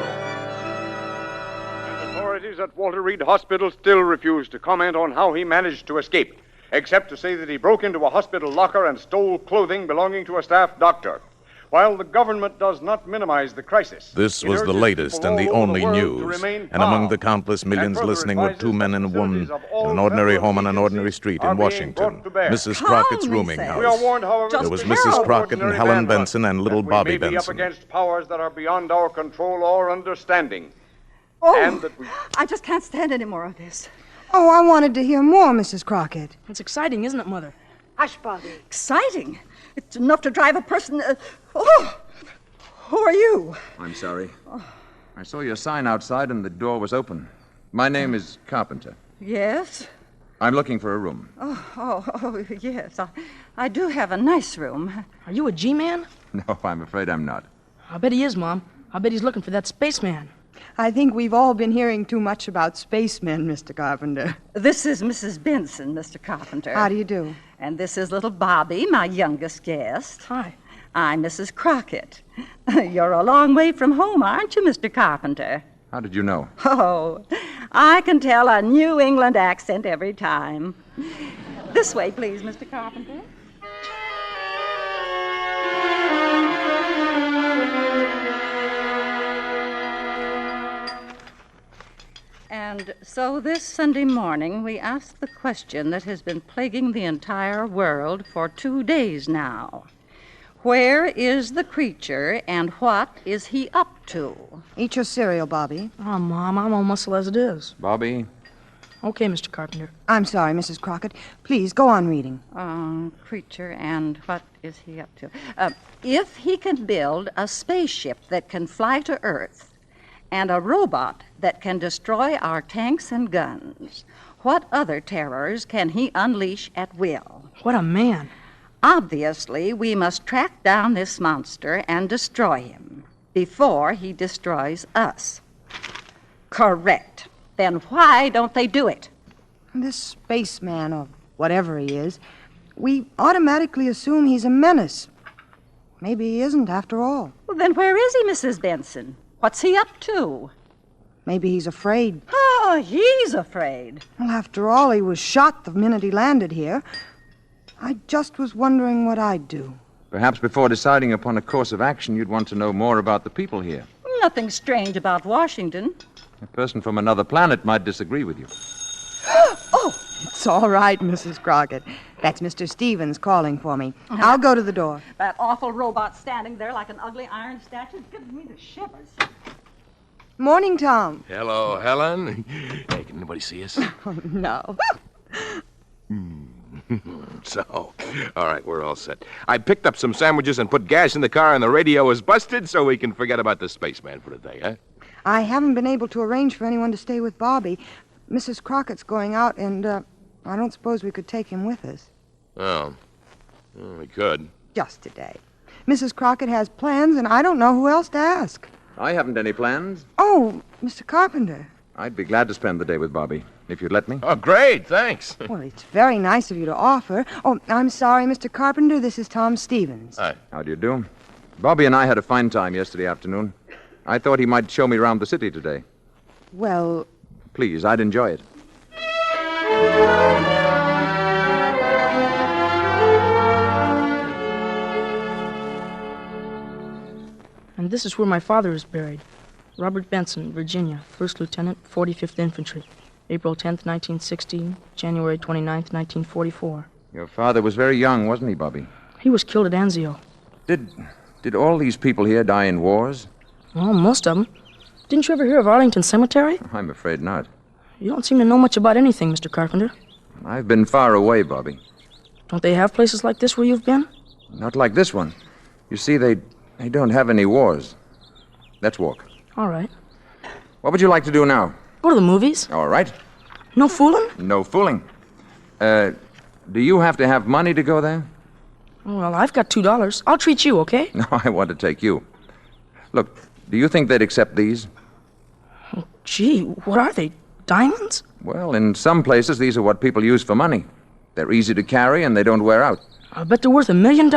Authorities at Walter Reed Hospital still refuse to comment on how he managed to escape, except to say that he broke into a hospital locker and stole clothing belonging to a staff doctor. While the government does not minimize the crisis... This was the latest and the only news. And among the countless millions listening were two men and a woman in an ordinary home on an ordinary street in Washington. Mrs. Crockett's rooming house. We are warned, however, There was Mrs. Crockett and Helen Benson and little Bobby Benson. We may be up Benson. against powers that are beyond our control or understanding. Oh, And that we... I just can't stand any more of this. Oh, I wanted to hear more, Mrs. Crockett. It's exciting, isn't it, Mother? Hush, Bobby. Exciting? It's enough to drive a person... Who are you? I'm sorry. I saw your sign outside and the door was open. My name is Carpenter. Yes? I'm looking for a room. Oh, yes. I do have a nice room. Are you a G-man? No, I'm afraid I'm not. I bet he is, Mom. I bet he's looking for that spaceman. I think we've all been hearing too much about spacemen, Mr. Carpenter. This is Mrs. Benson, Mr. Carpenter. How do you do? And this is little Bobby, my youngest guest. Hi. I'm Mrs. Crockett. You're a long way from home, aren't you, Mr. Carpenter? How did you know? Oh, I can tell a New England accent every time. This way, please, Mr. Carpenter. And so this Sunday morning, we asked the question that has been plaguing the entire world for 2 days now. Where is the creature, and what is he up to? Eat your cereal, Bobby. Oh, Mom, I'm all muscle as it is. Bobby? Okay, Mr. Carpenter. I'm sorry, Mrs. Crockett. Please, go on reading. Creature, and what is he up to? If he can build a spaceship that can fly to Earth, and a robot that can destroy our tanks and guns, what other terrors can he unleash at will? What a man. Obviously, we must track down this monster and destroy him before he destroys us. Correct. Then why don't they do it? This spaceman, or whatever he is, we automatically assume he's a menace. Maybe he isn't after all. Well, then where is he, Mrs. Benson? What's he up to? Maybe he's afraid. Oh, he's afraid. Well, after all, he was shot the minute he landed here. I just was wondering what I'd do. Perhaps before deciding upon a course of action, you'd want to know more about the people here. Nothing strange about Washington. A person from another planet might disagree with you. Oh, it's all right, Mrs. Crockett. That's Mr. Stevens calling for me. I'll go to the door. That awful robot standing there like an ugly iron statue gives me the shivers. Morning, Tom. Hello, Helen. Hey, can anybody see us? Oh, no. So, all right, we're all set. I picked up some sandwiches and put gas in the car, and the radio is busted, so we can forget about the spaceman for the day, huh? I haven't been able to arrange for anyone to stay with Bobby. Mrs. Crockett's going out, and I don't suppose we could take him with us. Oh, well, we could. Just today. Mrs. Crockett has plans, and I don't know who else to ask. I haven't any plans. Oh, Mr. Carpenter. I'd be glad to spend the day with Bobby, if you'd let me. Oh, great, thanks. Well, it's very nice of you to offer. Oh, I'm sorry, Mr. Carpenter. This is Tom Stevens. Hi. How do you do? Bobby and I had a fine time yesterday afternoon. I thought he might show me around the city today. Well... Please, I'd enjoy it. And this is where my father is buried. Robert Benson, Virginia, 1st Lieutenant, 45th Infantry. April 10th, 1916, January 29th, 1944. Your father was very young, wasn't he, Bobby? He was killed at Anzio. Did all these people here die in wars? Well, most of them. Didn't you ever hear of Arlington Cemetery? I'm afraid not. You don't seem to know much about anything, Mr. Carpenter. I've been far away, Bobby. Don't they have places like this where you've been? Not like this one. You see, they don't have any wars. Let's walk. All right. What would you like to do now? Go to the movies. All right. No fooling? No fooling. Do you have to have money to go there? Well, I've got $2. I'll treat you, okay? No, I want to take you. Look, do you think they'd accept these? Oh, gee, what are they? Diamonds? Well, in some places, these are what people use for money. They're easy to carry and they don't wear out. I bet they're worth $1 million.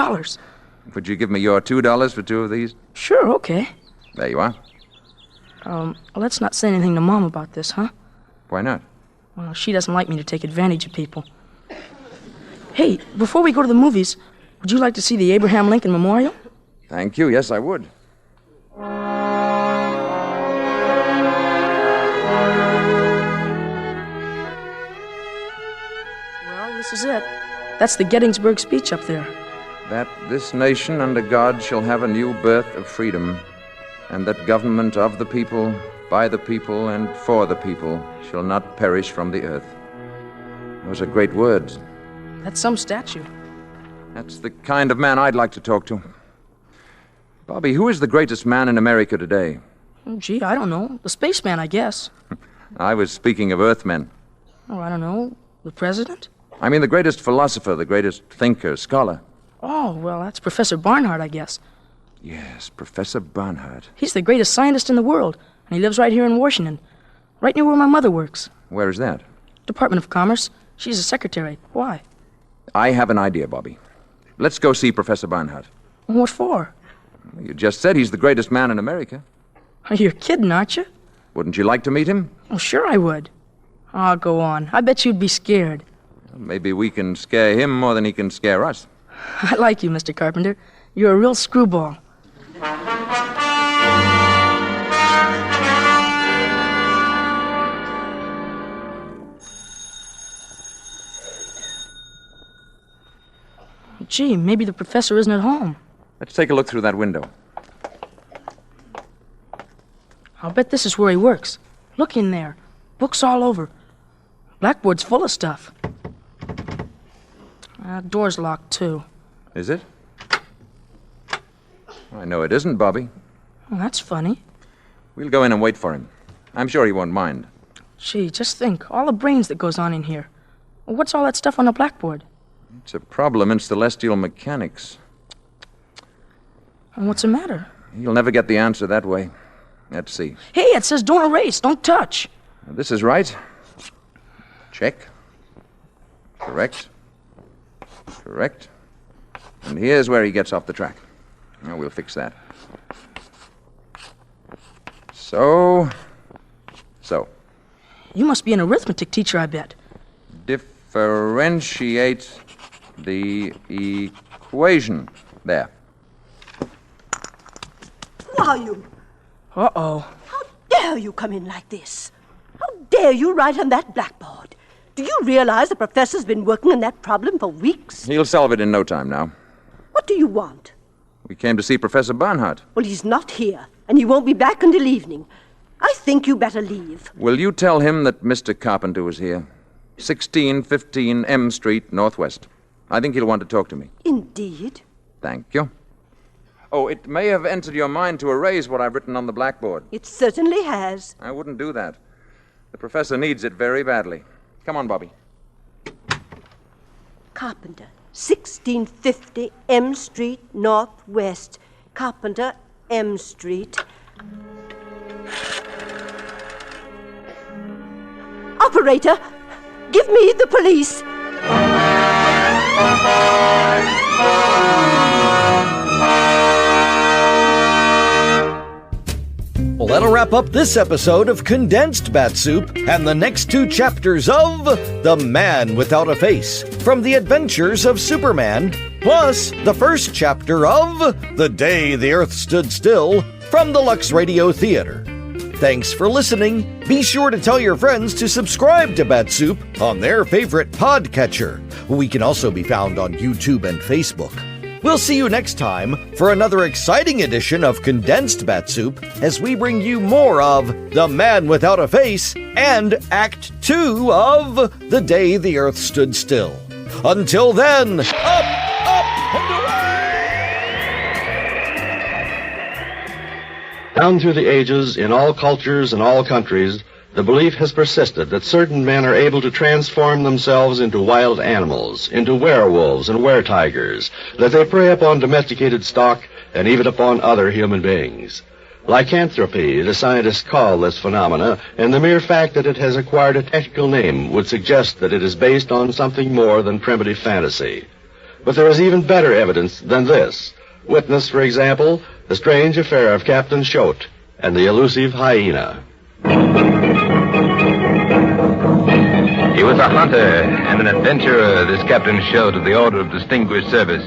Would you give me your $2 for 2 of these? Sure, okay. There you are. Let's not say anything to Mom about this, huh? Why not? Well, she doesn't like me to take advantage of people. Hey, before we go to the movies, would you like to see the Abraham Lincoln Memorial? Thank you. Yes, I would. Well, this is it. That's the Gettysburg speech up there. That this nation under God shall have a new birth of freedom, and that government of the people, by the people, and for the people shall not perish from the earth. Those are great words. That's some statue. That's the kind of man I'd like to talk to. Bobby, who is the greatest man in America today? Oh, gee, I don't know. The spaceman, I guess. I was speaking of Earthmen. Oh, I don't know. The president? I mean the greatest philosopher, the greatest thinker, scholar. Oh, well, that's Professor Barnhart, I guess. Yes, Professor Barnhart. He's the greatest scientist in the world, and he lives right here in Washington, right near where my mother works. Where is that? Department of Commerce. She's a secretary. Why? I have an idea, Bobby. Let's go see Professor Barnhart. What for? You just said he's the greatest man in America. You're kidding, aren't you? Wouldn't you like to meet him? Oh, sure I would. Oh, go on. I bet you'd be scared. Maybe we can scare him more than he can scare us. I like you, Mr. Carpenter. You're a real screwball. Gee, maybe the professor isn't at home. Let's take a look through that window. I'll bet this is where he works. Look in there. Books all over. Blackboard's full of stuff. That door's locked, too. Is it? I know it isn't, Bobby. Well, that's funny. We'll go in and wait for him. I'm sure he won't mind. Gee, just think. All the brains that goes on in here. What's all that stuff on the blackboard? It's a problem in celestial mechanics. And what's the matter? You'll never get the answer that way. Let's see. Hey, it says don't erase, don't touch. This is right. Check. Correct. Correct. And here's where he gets off the track. Now we'll fix that. So. You must be an arithmetic teacher, I bet. Differentiate the equation. There. Who are you? Uh-oh. How dare you come in like this? How dare you write on that blackboard? Do you realize the professor's been working on that problem for weeks? He'll solve it in no time now. What do you want? We came to see Professor Barnhart. Well, he's not here, and he won't be back until evening. I think you better leave. Will you tell him that Mr. Carpenter was here? 1615 M Street, Northwest. I think he'll want to talk to me. Indeed. Thank you. Oh, it may have entered your mind to erase what I've written on the blackboard. It certainly has. I wouldn't do that. The professor needs it very badly. Come on, Bobby. Carpenter, 1650 M Street, Northwest. Carpenter, M Street. Operator, give me the police. Well, that'll wrap up this episode of Condensed Bat-Supe and the next 2 chapters of The Man Without a Face from The Adventures of Superman, plus the first chapter of The Day the Earth Stood Still from the Lux Radio Theater. Thanks for listening. Be sure to tell your friends to subscribe to Bat-Supe on their favorite podcatcher. We can also be found on YouTube and Facebook. We'll see you next time for another exciting edition of Condensed Bat-Supe as we bring you more of The Man Without a Face and Act 2 of The Day the Earth Stood Still. Until then, up, and away! Down through the ages, in all cultures and all countries, the belief has persisted that certain men are able to transform themselves into wild animals, into werewolves and were-tigers, that they prey upon domesticated stock and even upon other human beings. Lycanthropy, the scientists call this phenomena, and the mere fact that it has acquired a technical name would suggest that it is based on something more than primitive fantasy. But there is even better evidence than this. Witness, for example, the strange affair of Captain Choate and the elusive hyena. He was a hunter and an adventurer, this Captain Choate of the Order of Distinguished Service,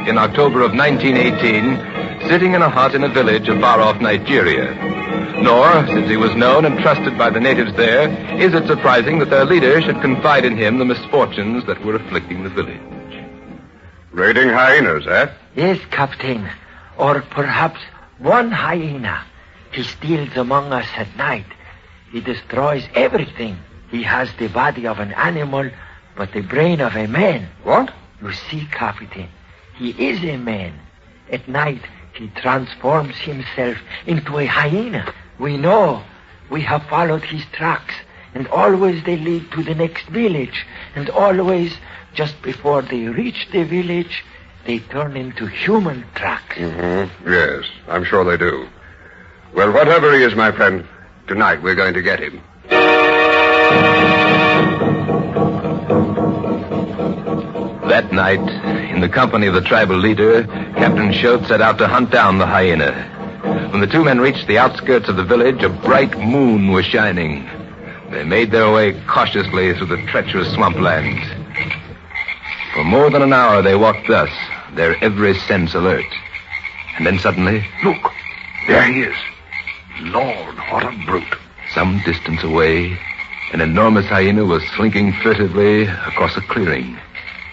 in October of 1918, sitting in a hut in a village of far-off Nigeria. Nor, since he was known and trusted by the natives there, is it surprising that their leader should confide in him the misfortunes that were afflicting the village. Raiding hyenas, eh? Yes, Captain. Or perhaps one hyena. He steals among us at night. He destroys everything. He has the body of an animal, but the brain of a man. What? You see, Captain, he is a man. At night, he transforms himself into a hyena. We know. We have followed his tracks, and always they lead to the next village, and always, just before they reach the village, they turn into human tracks. Mm-hmm. Yes, I'm sure they do. Well, whatever he is, my friend, tonight we're going to get him. That night, in the company of the tribal leader, Captain Choate set out to hunt down the hyena. When the 2 men reached the outskirts of the village, a bright moon was shining. They made their way cautiously through the treacherous swampland. For more than an hour they walked thus, their every sense alert. And then suddenly... Look! There he is. Lord, what a brute. Some distance away, an enormous hyena was slinking furtively across a clearing,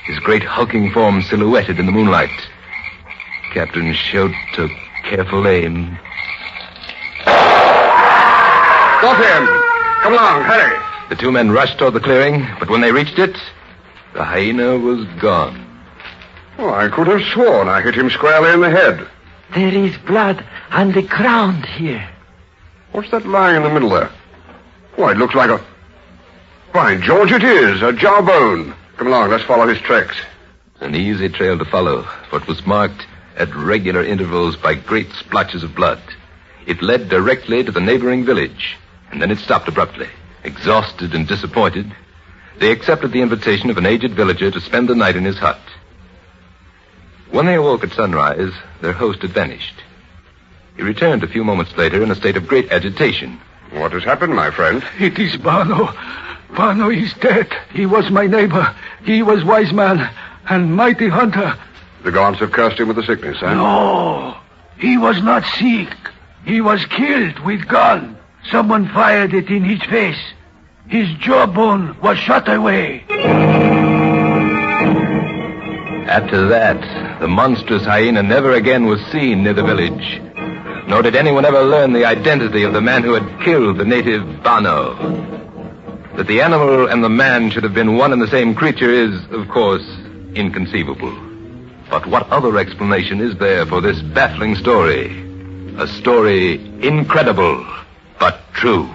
his great hulking form silhouetted in the moonlight. Captain Choate took careful aim. Got him! Come along, hurry! The 2 men rushed toward the clearing, but when they reached it, the hyena was gone. Oh, I could have sworn I hit him squarely in the head. There is blood on the ground here. What's that lying in the middle there? Why, it looks like a... By George, it is, a jawbone. Come along, let's follow his tracks. An easy trail to follow, for it was marked at regular intervals by great splotches of blood. It led directly to the neighboring village, and then it stopped abruptly. Exhausted and disappointed, they accepted the invitation of an aged villager to spend the night in his hut. When they awoke at sunrise, their host had vanished. He returned a few moments later in a state of great agitation. What has happened, my friend? It is Bano. Bano is dead. He was my neighbor. He was wise man and mighty hunter. The gods have cursed him with the sickness, eh? No, he was not sick. He was killed with gun. Someone fired it in his face. His jawbone was shot away. After that, the monstrous hyena never again was seen near the village. Nor did anyone ever learn the identity of the man who had killed the native Bano. That the animal and the man should have been one and the same creature is, of course, inconceivable. But what other explanation is there for this baffling story? A story incredible, but true.